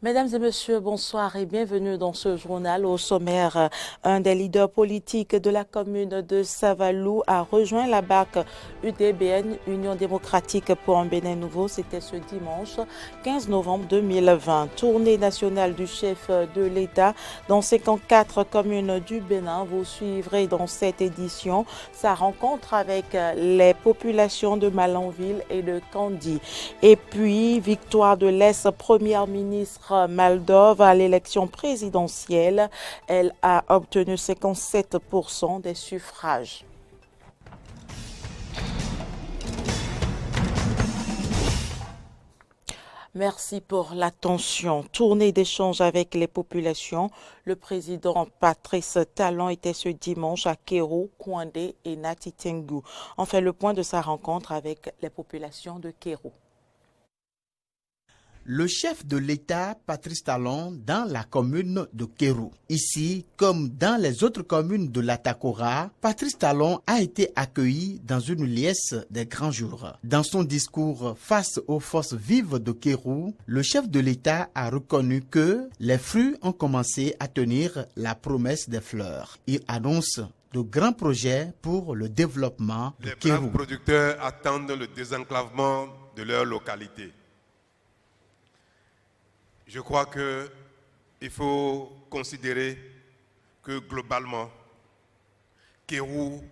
Mesdames et messieurs, bonsoir et bienvenue dans ce journal. Au sommaire, un des leaders politiques de la commune de Savalou a rejoint la BAC UDBN, Union démocratique pour un Bénin nouveau. C'était ce dimanche 15 novembre 2020. Tournée nationale du chef de l'État dans 54 communes du Bénin. Vous suivrez dans cette édition sa rencontre avec les populations de Malanville et de Kandy. Et puis, victoire de l'ex-première ministre Maldove à l'élection présidentielle. Elle a obtenu 57% des suffrages. Merci pour l'attention. Tournée d'échange avec les populations. Le président Patrice Talon était ce dimanche à Kéro, Kouandé et Natitengu. On fait le point de sa rencontre avec les populations de Kéro. Le chef de l'État, Patrice Talon, dans la commune de Kéro. Ici, comme dans les autres communes de l'Atakora, Patrice Talon a été accueilli dans une liesse des grands jours. Dans son discours face aux forces vives de Kéro, le chef de l'État a reconnu que les fruits ont commencé à tenir la promesse des fleurs. Il annonce de grands projets pour le développement de Kéro. Les braves producteurs attendent le désenclavement de leur localité. Je crois qu'il faut considérer que globalement, Kéro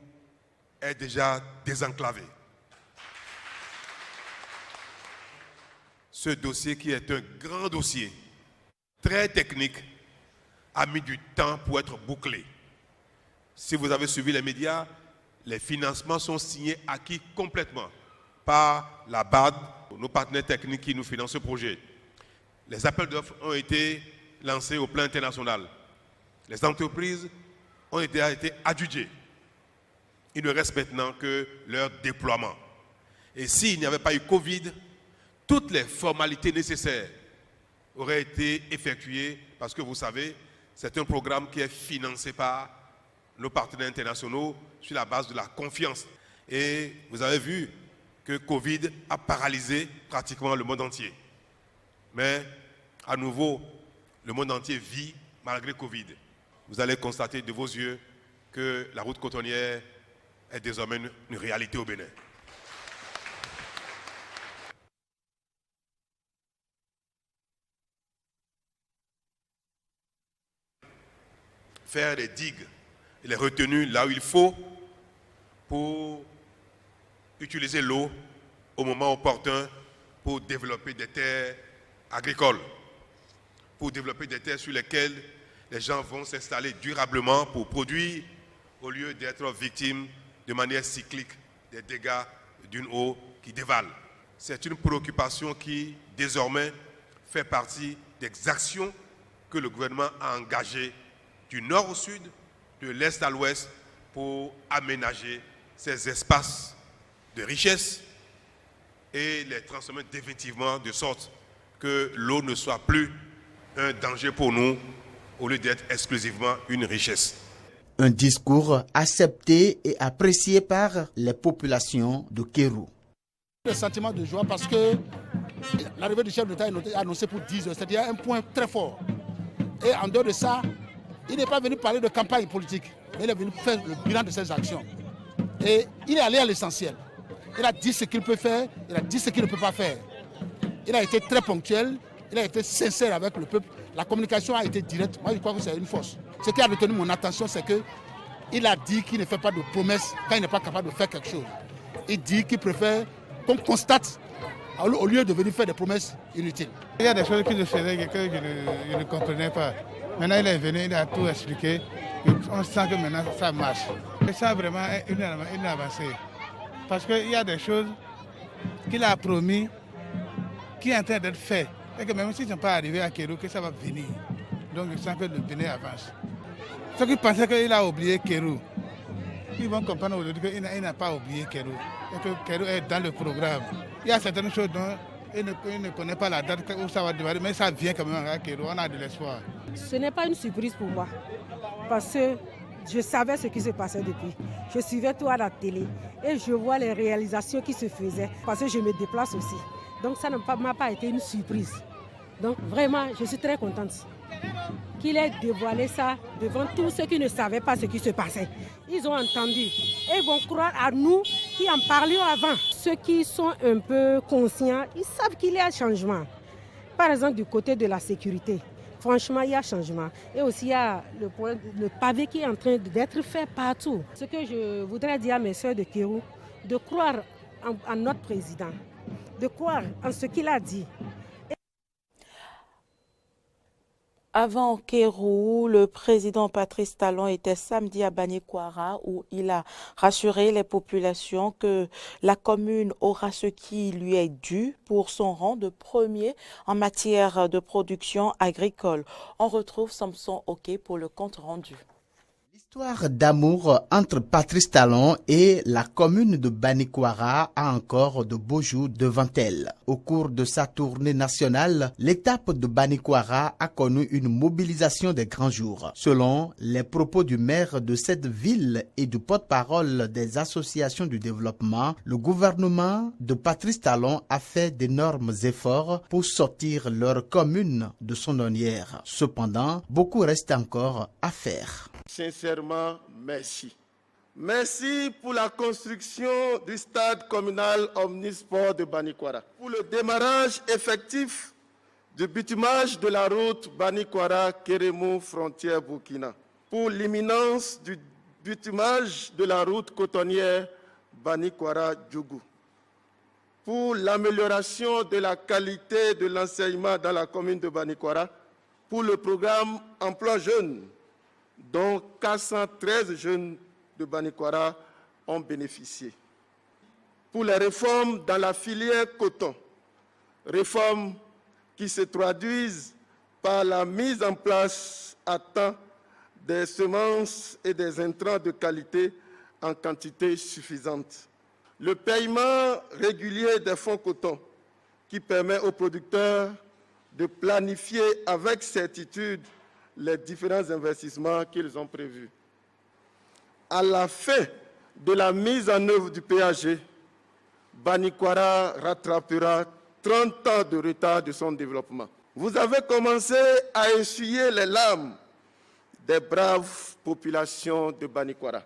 est déjà désenclavé. Ce dossier qui est un grand dossier, très technique, a mis du temps pour être bouclé. Si vous avez suivi les médias, les financements sont signés, acquis complètement par la BAD, nos partenaires techniques qui nous financent ce projet. Les appels d'offres ont été lancés au plan international. Les entreprises ont été adjugées. Il ne reste maintenant que leur déploiement. Et s'il n'y avait pas eu Covid, toutes les formalités nécessaires auraient été effectuées parce que vous savez, c'est un programme qui est financé par nos partenaires internationaux sur la base de la confiance. Et vous avez vu que Covid a paralysé pratiquement le monde entier. Mais à nouveau, le monde entier vit malgré Covid. Vous allez constater de vos yeux que la route cotonnière est désormais une réalité au Bénin. Faire des digues et les retenues là où il faut pour utiliser l'eau au moment opportun pour développer des terres agricoles, pour développer des terres sur lesquelles les gens vont s'installer durablement pour produire au lieu d'être victimes de manière cyclique des dégâts d'une eau qui dévale. C'est une préoccupation qui désormais fait partie des actions que le gouvernement a engagées du nord au sud, de l'est à l'ouest pour aménager ces espaces de richesse et les transformer définitivement de sorte que l'eau ne soit plus un danger pour nous au lieu d'être exclusivement une richesse. Un discours accepté et apprécié par les populations de Kéro. Le sentiment de joie parce que l'arrivée du chef d'État est annoncée pour 10 heures, c'est-à-dire un point très fort. Et en dehors de ça, il n'est pas venu parler de campagne politique, mais il est venu faire le bilan de ses actions. Et il est allé à l'essentiel. Il a dit ce qu'il peut faire, il a dit ce qu'il ne peut pas faire. Il a été très ponctuel, il a été sincère avec le peuple. La communication a été directe. Moi, je crois que c'est une force. Ce qui a retenu mon attention, c'est qu'il a dit qu'il ne fait pas de promesses quand il n'est pas capable de faire quelque chose. Il dit qu'il préfère qu'on constate au lieu de venir faire des promesses inutiles. Il y a des choses qu'il faisait que je ne comprenais pas. Maintenant, il est venu, il a tout expliqué. On sent que maintenant, ça marche. Et ça, vraiment, une avancée. Parce qu'il y a des choses qu'il a promis qui est en train d'être fait. Et que même s'ils ne sont pas arrivés à Kéro, que ça va venir. Donc je sens que le Bénin avance. Ceux qui pensaient qu'il a oublié Kéro, ils vont comprendre aujourd'hui qu'il n'a pas oublié Kéro. Et que Kéro est dans le programme. Il y a certaines choses dont il ne connaît pas la date où ça va démarrer, mais ça vient quand même à Kéro, on a de l'espoir. Ce n'est pas une surprise pour moi, parce que je savais ce qui se passait depuis. Je suivais tout à la télé et je vois les réalisations qui se faisaient, parce que je me déplace aussi. Donc ça ne m'a pas été une surprise. Donc vraiment, je suis très contente qu'il ait dévoilé ça devant tous ceux qui ne savaient pas ce qui se passait. Ils ont entendu et ils vont croire à nous qui en parlions avant. Ceux qui sont un peu conscients, ils savent qu'il y a changement. Par exemple, du côté de la sécurité, franchement, il y a changement. Et aussi, il y a le pavé qui est en train d'être fait partout. Ce que je voudrais dire à mes soeurs de Kéru, de croire en notre président, de croire en ce qu'il a dit. Avant Kéru, le président Patrice Talon était samedi à Banikwara où il a rassuré les populations que la commune aura ce qui lui est dû pour son rang de premier en matière de production agricole. On retrouve Samson Oké pour le compte rendu. L'histoire d'amour entre Patrice Talon et la commune de Banikwara a encore de beaux jours devant elle. Au cours de sa tournée nationale, l'étape de Banikwara a connu une mobilisation des grands jours. Selon les propos du maire de cette ville et du porte-parole des associations du développement, le gouvernement de Patrice Talon a fait d'énormes efforts pour sortir leur commune de son ornière. Cependant, beaucoup reste encore à faire. Sincèrement, merci. Merci pour la construction du stade communal omnisport de Banikwara, pour le démarrage effectif du bitumage de la route Banikwara-Kérémou frontière Burkina, pour l'imminence du bitumage de la route cotonnière Banikwara-Djougou, pour l'amélioration de la qualité de l'enseignement dans la commune de Banikwara, pour le programme Emploi Jeune, dont 413 jeunes de Banikwara ont bénéficié. Pour les réformes dans la filière coton, réformes qui se traduisent par la mise en place à temps des semences et des intrants de qualité en quantité suffisante. Le paiement régulier des fonds coton qui permet aux producteurs de planifier avec certitude les différents investissements qu'ils ont prévus. À la fin de la mise en œuvre du PAG, Banikwara rattrapera 30 ans de retard de son développement. Vous avez commencé à essuyer les larmes des braves populations de Banikwara.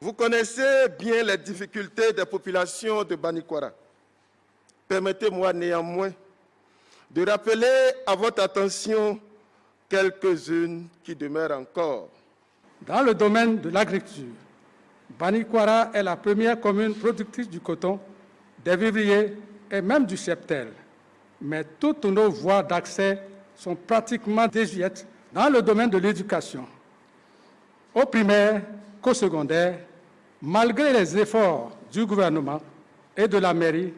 Vous connaissez bien les difficultés des populations de Banikwara. Permettez-moi néanmoins de rappeler à votre attention quelques-unes qui demeurent encore. Dans le domaine de l'agriculture, Banikwara est la première commune productrice du coton, des vivriers et même du cheptel. Mais toutes nos voies d'accès sont pratiquement désuètes dans le domaine de l'éducation. Au primaire qu'au secondaire, malgré les efforts du gouvernement et de la mairie,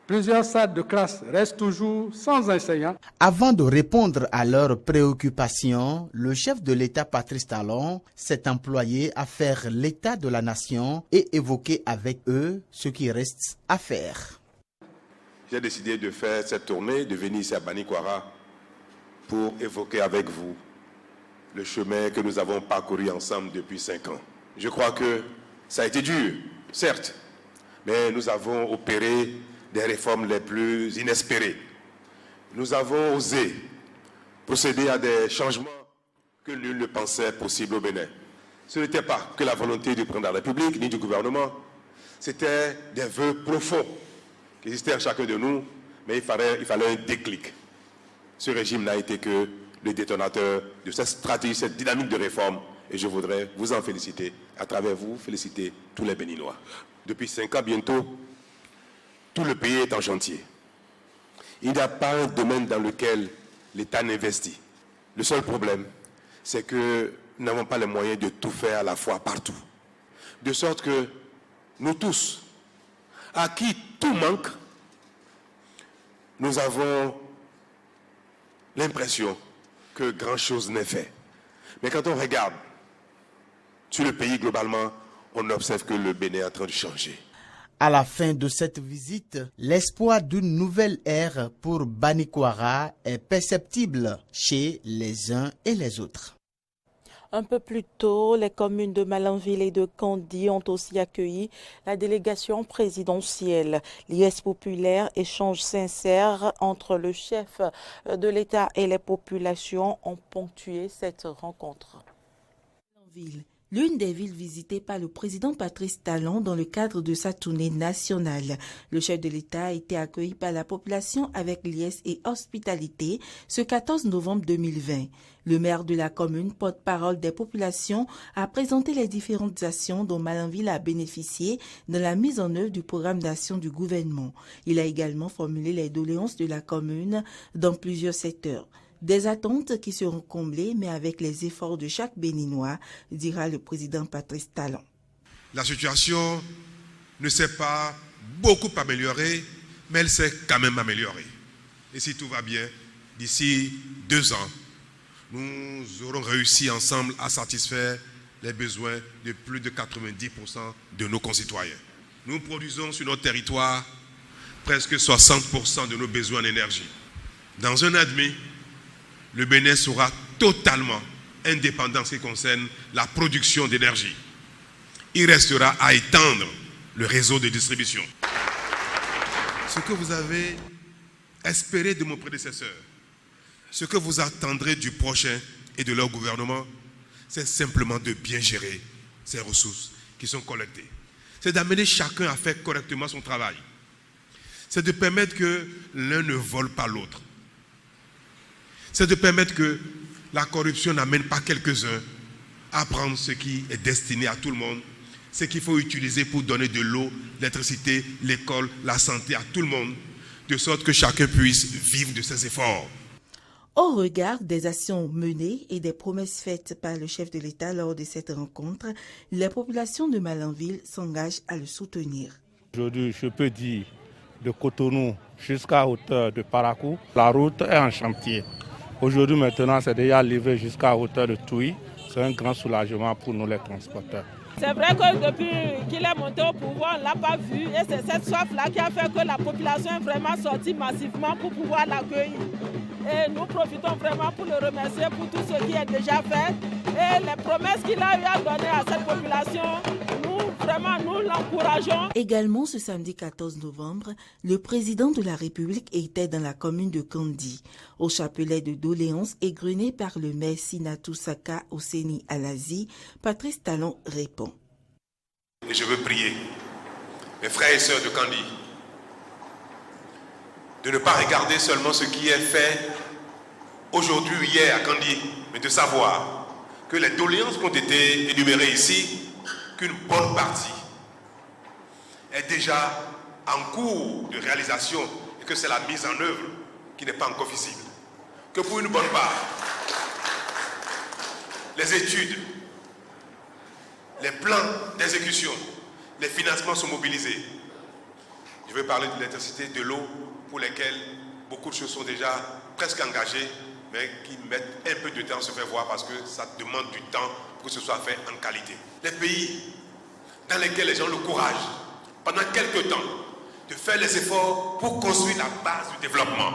plusieurs salles de classe restent toujours sans enseignants. Avant de répondre à leurs préoccupations, le chef de l'État Patrice Talon s'est employé à faire l'état de la nation et évoquer avec eux ce qui reste à faire. J'ai décidé de faire cette tournée, de venir ici à Banikwara pour évoquer avec vous le chemin que nous avons parcouru ensemble depuis 5 ans. Je crois que ça a été dur, certes, mais nous avons opéré des réformes les plus inespérées. Nous avons osé procéder à des changements que nul ne pensait possible au Bénin. Ce n'était pas que la volonté du président de la République ni du gouvernement, c'était des vœux profonds qui existaient en chacun de nous, mais il fallait un déclic. Ce régime n'a été que le détonateur de cette stratégie, cette dynamique de réforme, et je voudrais vous en féliciter, à travers vous, féliciter tous les Béninois. Depuis 5 ans bientôt, tout le pays est en chantier. Il n'y a pas un domaine dans lequel l'État n'investit. Le seul problème, c'est que nous n'avons pas les moyens de tout faire à la fois partout. De sorte que nous tous, à qui tout manque, nous avons l'impression que grand-chose n'est fait. Mais quand on regarde sur le pays globalement, on observe que le Bénin est en train de changer. À la fin de cette visite, l'espoir d'une nouvelle ère pour Banikwara est perceptible chez les uns et les autres. Un peu plus tôt, les communes de Malanville et de Kandy ont aussi accueilli la délégation présidentielle. Liesse populaire, échange sincère entre le chef de l'État et les populations ont ponctué cette rencontre. L'une des villes visitées par le président Patrice Talon dans le cadre de sa tournée nationale. Le chef de l'État a été accueilli par la population avec liesse et hospitalité ce 14 novembre 2020. Le maire de la commune, porte-parole des populations, a présenté les différentes actions dont Malanville a bénéficié dans la mise en œuvre du programme d'action du gouvernement. Il a également formulé les doléances de la commune dans plusieurs secteurs. Des attentes qui seront comblées, mais avec les efforts de chaque Béninois, dira le président Patrice Talon. La situation ne s'est pas beaucoup améliorée, mais elle s'est quand même améliorée. Et si tout va bien, d'ici 2 ans, nous aurons réussi ensemble à satisfaire les besoins de plus de 90% de nos concitoyens. Nous produisons sur notre territoire presque 60% de nos besoins en énergie. Dans un an et demi, le Bénin sera totalement indépendant en ce qui concerne la production d'énergie. Il restera à étendre le réseau de distribution. Ce que vous avez espéré de mon prédécesseur, ce que vous attendrez du prochain et de leur gouvernement, c'est simplement de bien gérer ces ressources qui sont collectées. C'est d'amener chacun à faire correctement son travail. C'est de permettre que l'un ne vole pas l'autre. C'est de permettre que la corruption n'amène pas quelques-uns à prendre ce qui est destiné à tout le monde, ce qu'il faut utiliser pour donner de l'eau, l'électricité, l'école, la santé à tout le monde, de sorte que chacun puisse vivre de ses efforts. Au regard des actions menées et des promesses faites par le chef de l'État lors de cette rencontre, les populations de Malanville s'engagent à le soutenir. Aujourd'hui, je peux dire, de Cotonou jusqu'à hauteur de Parakou, la route est en chantier. Aujourd'hui, maintenant, c'est déjà livré jusqu'à hauteur de Touy. C'est un grand soulagement pour nous, les transporteurs. C'est vrai que depuis qu'il est monté au pouvoir, on ne l'a pas vu. Et c'est cette soif-là qui a fait que la population est vraiment sortie massivement pour pouvoir l'accueillir. Et nous profitons vraiment pour le remercier pour tout ce qui est déjà fait. Et les promesses qu'il a eu à donner à cette population, nous l'encourageons. Également ce samedi 14 novembre, le président de la République était dans la commune de Kandy. Au chapelet de doléances égrené par le maire Sinatou Saka Oseni Alazi, Patrice Talon répond. Et je veux prier mes frères et sœurs de Kandy de ne pas regarder seulement ce qui est fait aujourd'hui ou hier à Kandy, mais de savoir que les doléances qui ont été énumérées ici, qu'une bonne partie est déjà en cours de réalisation et que c'est la mise en œuvre qui n'est pas encore visible. Que pour une bonne part, les études, les plans d'exécution, les financements sont mobilisés. Je vais parler de l'électricité, de l'eau, pour lesquelles beaucoup de choses sont déjà presque engagées, mais qui mettent un peu de temps à se faire voir parce que ça demande du temps pour que ce soit fait en qualité. Les pays dans lesquels les gens ont le courage, pendant quelques temps, de faire les efforts pour construire la base du développement,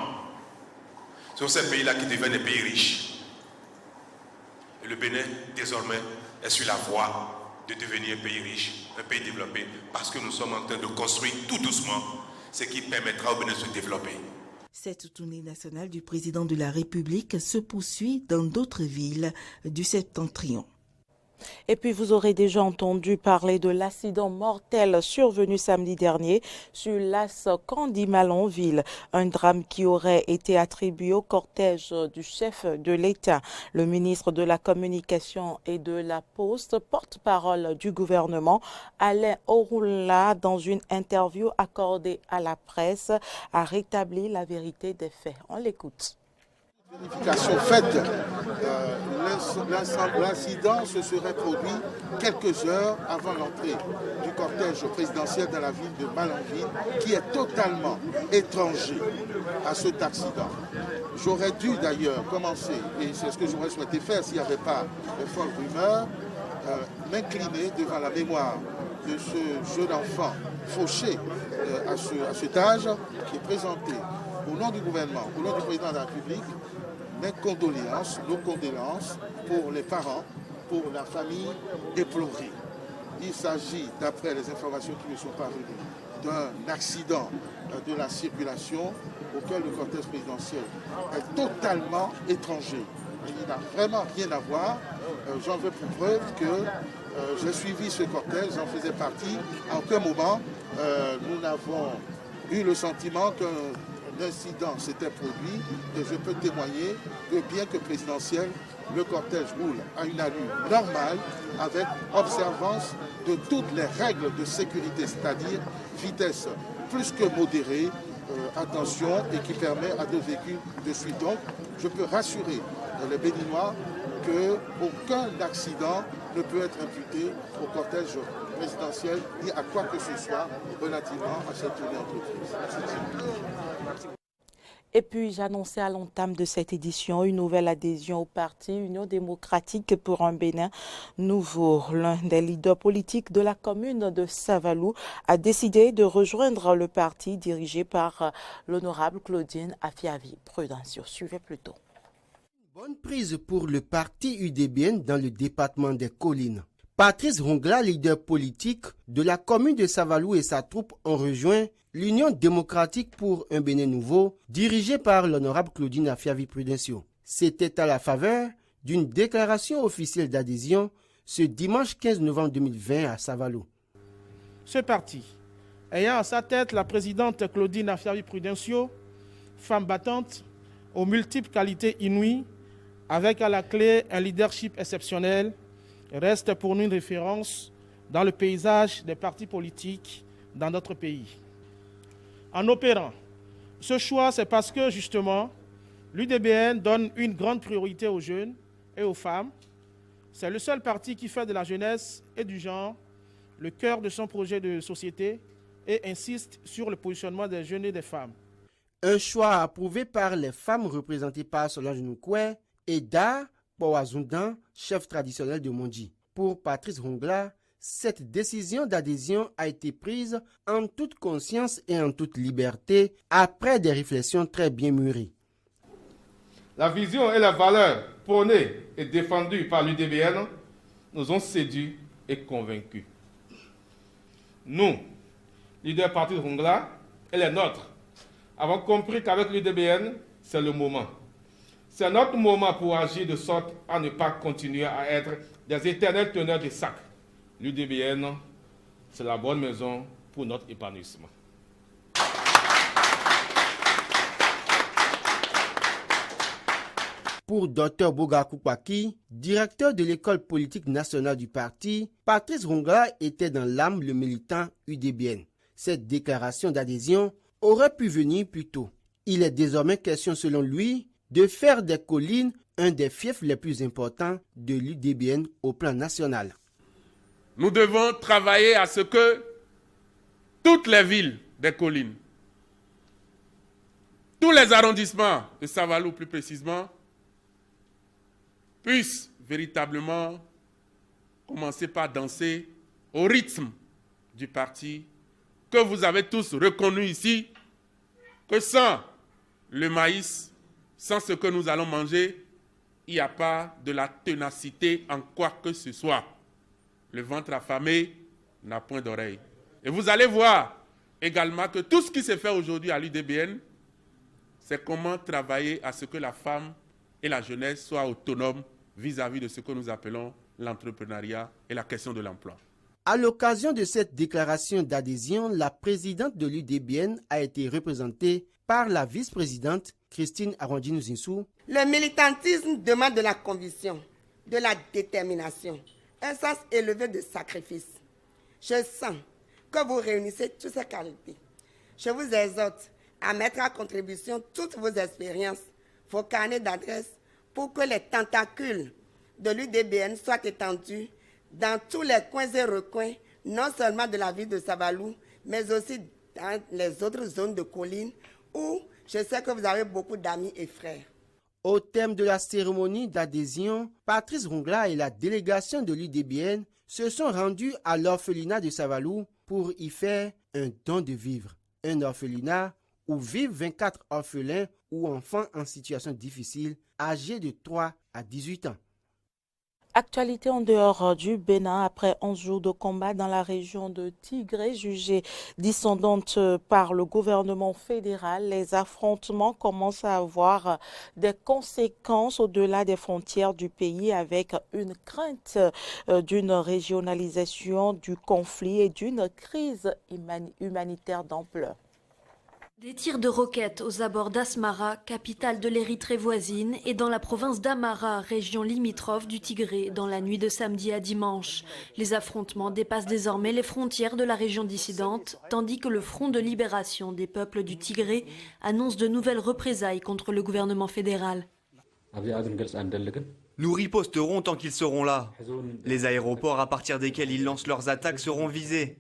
ce sont ces pays-là qui deviennent des pays riches. Et le Bénin, désormais, est sur la voie de devenir un pays riche, un pays développé, parce que nous sommes en train de construire tout doucement ce qui permettra au Bénin de se développer. Cette tournée nationale du président de la République se poursuit dans d'autres villes du Septentrion. Et puis vous aurez déjà entendu parler de l'accident mortel survenu samedi dernier sur l'As Kandy-Malanville, un drame qui aurait été attribué au cortège du chef de l'État. Le ministre de la Communication et de la Poste, porte-parole du gouvernement, Alain Orula, dans une interview accordée à la presse, a rétabli la vérité des faits. On l'écoute. Vérification faite, l'incident se serait produit quelques heures avant l'entrée du cortège présidentiel dans la ville de Malanville, qui est totalement étranger à cet accident. J'aurais dû d'ailleurs commencer, et c'est ce que j'aurais souhaité faire s'il n'y avait pas de folles rumeurs, m'incliner devant la mémoire de ce jeune enfant fauché à cet âge, qui est présenté au nom du gouvernement, au nom du président de la République, nos condoléances pour les parents pour la famille déplorée. Il s'agit, d'après les informations qui me sont parvenues, d'un accident de la circulation auquel le cortège présidentiel est totalement étranger. Il n'a vraiment rien à voir. J'en veux pour preuve que j'ai suivi ce cortège, j'en faisais partie. À aucun moment, nous n'avons eu le sentiment qu'un incident s'était produit. Et je peux témoigner que bien que présidentiel, le cortège roule à une allure normale avec observance de toutes les règles de sécurité, c'est-à-dire vitesse plus que modérée, attention, et qui permet à deux véhicules de suivre. Donc, je peux rassurer les Béninois qu'aucun accident ne peut être imputé au cortège présidentiel ni à quoi que ce soit relativement à cette tournée entreprise. Et puis, j'annonçais à l'entame de cette édition une nouvelle adhésion au parti Union démocratique pour un Bénin nouveau. L'un des leaders politiques de la commune de Savalou a décidé de rejoindre le parti dirigé par l'honorable Claudine Afiavi Prudencio. Suivez plutôt. Bonne prise pour le parti UDBN dans le département des Collines. Patrice Rongla, leader politique de la commune de Savalou et sa troupe ont rejoint l'Union démocratique pour un Bénin nouveau, dirigée par l'honorable Claudine Afiavi Prudencio. C'était à la faveur d'une déclaration officielle d'adhésion ce dimanche 15 novembre 2020 à Savalou. Ce parti, ayant à sa tête la présidente Claudine Afiavi Prudencio, femme battante, aux multiples qualités inouïes, avec à la clé un leadership exceptionnel, reste pour nous une référence dans le paysage des partis politiques dans notre pays. En opérant ce choix, c'est parce que justement, l'UDBN donne une grande priorité aux jeunes et aux femmes. C'est le seul parti qui fait de la jeunesse et du genre le cœur de son projet de société et insiste sur le positionnement des jeunes et des femmes. Un choix approuvé par les femmes représentées par Solange Noukoué et Da Powazundan, chef traditionnel de Mondi. Pour Patrice Rongla, cette décision d'adhésion a été prise en toute conscience et en toute liberté après des réflexions très bien mûries. La vision et la valeur prônées et défendues par l'UDBN nous ont séduits et convaincus. Nous, leaders Patrice Rongla et les nôtres, avons compris qu'avec l'UDBN, c'est le moment. C'est notre moment pour agir de sorte à ne pas continuer à être des éternels teneurs de sacs. L'UDBN, c'est la bonne maison pour notre épanouissement. Pour Dr Bogakou Kwaki, directeur de l'école politique nationale du parti, Patrice Rongla était dans l'âme le militant UDBN. Cette déclaration d'adhésion aurait pu venir plus tôt. Il est désormais question, selon lui, de faire des Collines un des fiefs les plus importants de l'UDBN au plan national. Nous devons travailler à ce que toutes les villes des Collines, tous les arrondissements de Savalou plus précisément, puissent véritablement commencer par danser au rythme du parti que vous avez tous reconnu ici, que sans le maïs, sans ce que nous allons manger, il n'y a pas de la ténacité en quoi que ce soit. Le ventre affamé n'a point d'oreille. Et vous allez voir également que tout ce qui se fait aujourd'hui à l'UDBN, c'est comment travailler à ce que la femme et la jeunesse soient autonomes vis-à-vis de ce que nous appelons l'entrepreneuriat et la question de l'emploi. À l'occasion de cette déclaration d'adhésion, la présidente de l'UDBN a été représentée par la vice-présidente Christine Arondino-Zinsou. Le militantisme demande de la conviction, de la détermination, un sens élevé de sacrifice. Je sens que vous réunissez toutes ces qualités. Je vous exhorte à mettre à contribution toutes vos expériences, vos carnets d'adresses, pour que les tentacules de l'UDBN soient étendus dans tous les coins et recoins, non seulement de la ville de Savalou, mais aussi dans les autres zones de collines où je sais que vous avez beaucoup d'amis et frères. Au thème de la cérémonie d'adhésion, Patrice Rongla et la délégation de l'UDBN se sont rendus à l'orphelinat de Savalou pour y faire un don de vivre. Un orphelinat où vivent 24 orphelins ou enfants en situation difficile, âgés de 3 à 18 ans. Actualité en dehors du Bénin, après 11 jours de combat dans la région de Tigré, jugée discendante par le gouvernement fédéral, les affrontements commencent à avoir des conséquences au-delà des frontières du pays, avec une crainte d'une régionalisation du conflit et d'une crise humanitaire d'ampleur. Des tirs de roquettes aux abords d'Asmara, capitale de l'Érythrée voisine, et dans la province d'Amara, région limitrophe du Tigré, dans la nuit de samedi à dimanche. Les affrontements dépassent désormais les frontières de la région dissidente, tandis que le Front de libération des peuples du Tigré annonce de nouvelles représailles contre le gouvernement fédéral. Nous riposterons tant qu'ils seront là. Les aéroports à partir desquels ils lancent leurs attaques seront visés.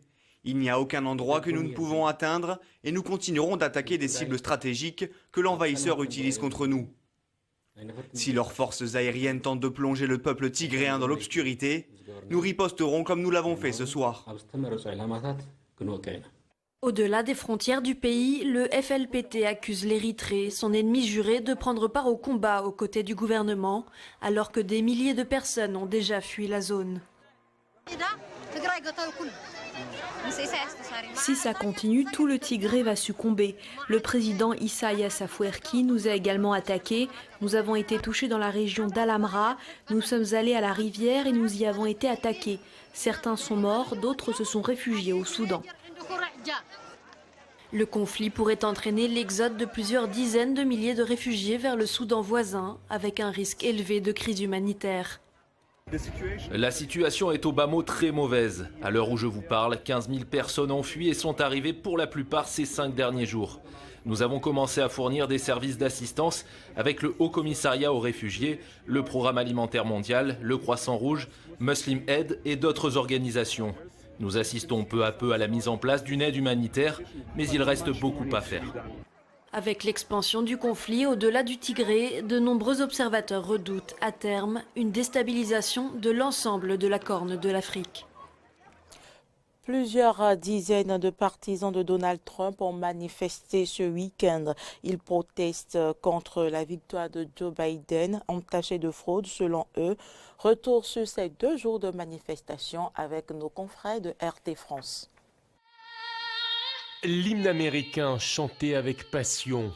Il n'y a aucun endroit que nous ne pouvons atteindre et nous continuerons d'attaquer des cibles stratégiques que l'envahisseur utilise contre nous. Si leurs forces aériennes tentent de plonger le peuple tigréen dans l'obscurité, nous riposterons comme nous l'avons fait ce soir. Au-delà des frontières du pays, le FLPT accuse l'Érythrée, son ennemi juré, de prendre part au combat aux côtés du gouvernement, alors que des milliers de personnes ont déjà fui la zone. Si ça continue, tout le Tigré va succomber. Le président Issaïas Afwerki nous a également attaqués. Nous avons été touchés dans la région d'Alamra. Nous sommes allés à la rivière et nous y avons été attaqués. Certains sont morts, d'autres se sont réfugiés au Soudan. Le conflit pourrait entraîner l'exode de plusieurs dizaines de milliers de réfugiés vers le Soudan voisin, avec un risque élevé de crise humanitaire. La situation est au bas mot très mauvaise. À l'heure où je vous parle, 15 000 personnes ont fui et sont arrivées pour la plupart ces 5 derniers jours. Nous avons commencé à fournir des services d'assistance avec le Haut Commissariat aux réfugiés, le Programme alimentaire mondial, le Croissant Rouge, Muslim Aid et d'autres organisations. Nous assistons peu à peu à la mise en place d'une aide humanitaire, mais il reste beaucoup à faire. Avec l'expansion du conflit au-delà du Tigré, de nombreux observateurs redoutent à terme une déstabilisation de l'ensemble de la Corne de l'Afrique. Plusieurs dizaines de partisans de Donald Trump ont manifesté ce week-end. Ils protestent contre la victoire de Joe Biden, entachée de fraude selon eux. Retour sur ces 2 jours de manifestation avec nos confrères de RT France. L'hymne américain chanté avec passion,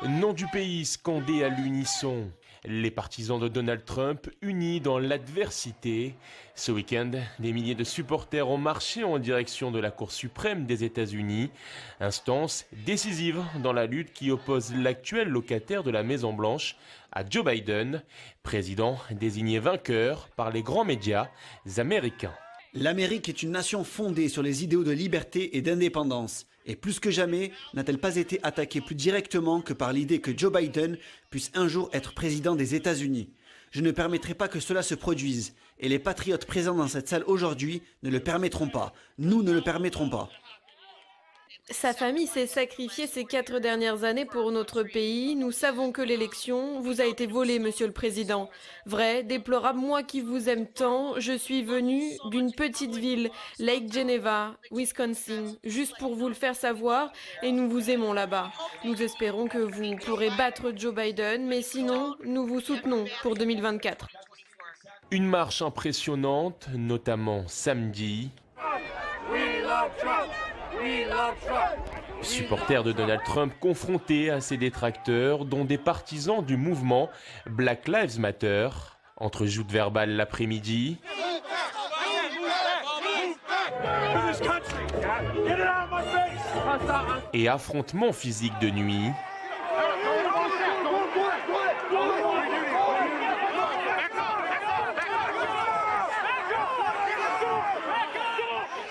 nom du pays scandé à l'unisson, les partisans de Donald Trump unis dans l'adversité. Ce week-end, des milliers de supporters ont marché en direction de la Cour suprême des États-Unis, instance décisive dans la lutte qui oppose l'actuel locataire de la Maison-Blanche à Joe Biden, président désigné vainqueur par les grands médias américains. L'Amérique est une nation fondée sur les idéaux de liberté et d'indépendance. Et plus que jamais, n'a-t-elle pas été attaquée plus directement que par l'idée que Joe Biden puisse un jour être président des États-Unis. Je ne permettrai pas que cela se produise. Et les patriotes présents dans cette salle aujourd'hui ne le permettront pas. Nous ne le permettrons pas. Sa famille s'est sacrifiée ces 4 dernières années pour notre pays. Nous savons que l'élection vous a été volée, Monsieur le Président. Vrai, déplorable, moi qui vous aime tant, je suis venu d'une petite ville, Lake Geneva, Wisconsin, juste pour vous le faire savoir, et nous vous aimons là-bas. Nous espérons que vous pourrez battre Joe Biden, mais sinon, nous vous soutenons pour 2024. Une marche impressionnante, notamment samedi. Supporters de Donald Trump confrontés à ses détracteurs, dont des partisans du mouvement Black Lives Matter. Entre joutes verbales l'après-midi et affrontements physiques de nuit.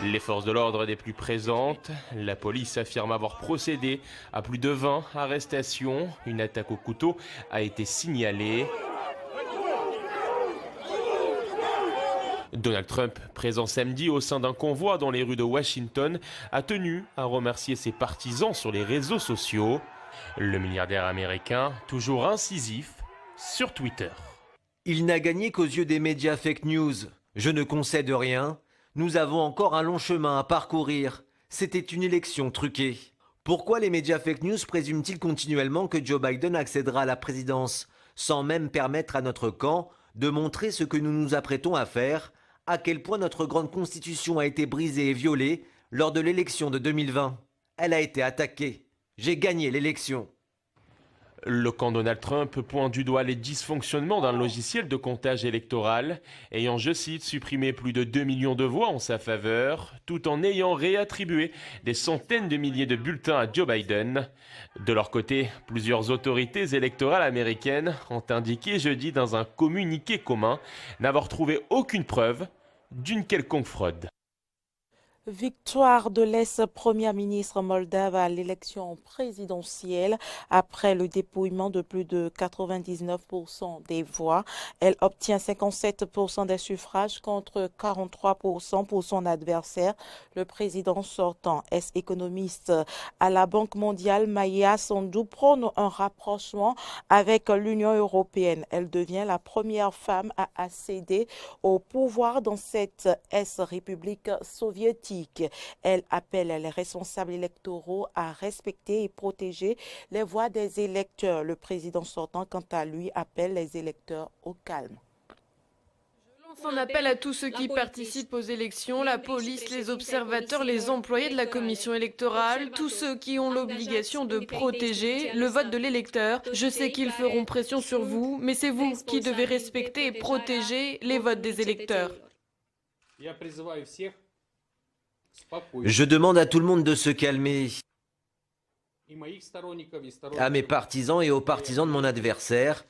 Les forces de l'ordre des plus présentes, la police affirme avoir procédé à plus de 20 arrestations. Une attaque au couteau a été signalée. Donald Trump, présent samedi au sein d'un convoi dans les rues de Washington, a tenu à remercier ses partisans sur les réseaux sociaux. Le milliardaire américain, toujours incisif, sur Twitter. Il n'a gagné qu'aux yeux des médias fake news. Je ne concède rien. Nous avons encore un long chemin à parcourir. C'était une élection truquée. Pourquoi les médias fake news présument-ils continuellement que Joe Biden accédera à la présidence, sans même permettre à notre camp de montrer ce que nous nous apprêtons à faire, à quel point notre grande constitution a été brisée et violée lors de l'élection de 2020. Elle a été attaquée. J'ai gagné l'élection. Le camp Donald Trump pointe du doigt les dysfonctionnements d'un logiciel de comptage électoral, ayant, je cite, supprimé plus de 2 millions de voix en sa faveur, tout en ayant réattribué des centaines de milliers de bulletins à Joe Biden. De leur côté, plusieurs autorités électorales américaines ont indiqué jeudi dans un communiqué commun n'avoir trouvé aucune preuve d'une quelconque fraude. Victoire de l'ex-première ministre moldave à l'élection présidentielle après le dépouillement de plus de 99% des voix. Elle obtient 57% des suffrages contre 43% pour son adversaire, le président sortant. Ex-économiste à la Banque mondiale, Maia Sandu prône un rapprochement avec l'Union européenne. Elle devient la première femme à accéder au pouvoir dans cette ex-république soviétique. Elle appelle les responsables électoraux à respecter et protéger les voix des électeurs. Le président sortant, quant à lui, appelle les électeurs au calme. Je lance un appel à tous ceux qui participent aux élections, la police, les observateurs, les employés de la commission électorale, tous ceux qui ont l'obligation de protéger le vote de l'électeur. Je sais qu'ils feront pression sur vous, mais c'est vous qui devez respecter et protéger les votes des électeurs. Je demande à tout le monde de se calmer, à mes partisans et aux partisans de mon adversaire.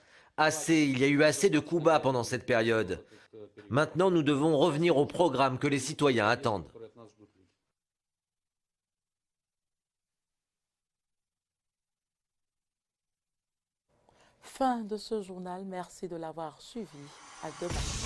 Il y a eu assez de coups bas pendant cette période. Maintenant, nous devons revenir au programme que les citoyens attendent. Fin de ce journal. Merci de l'avoir suivi. À demain.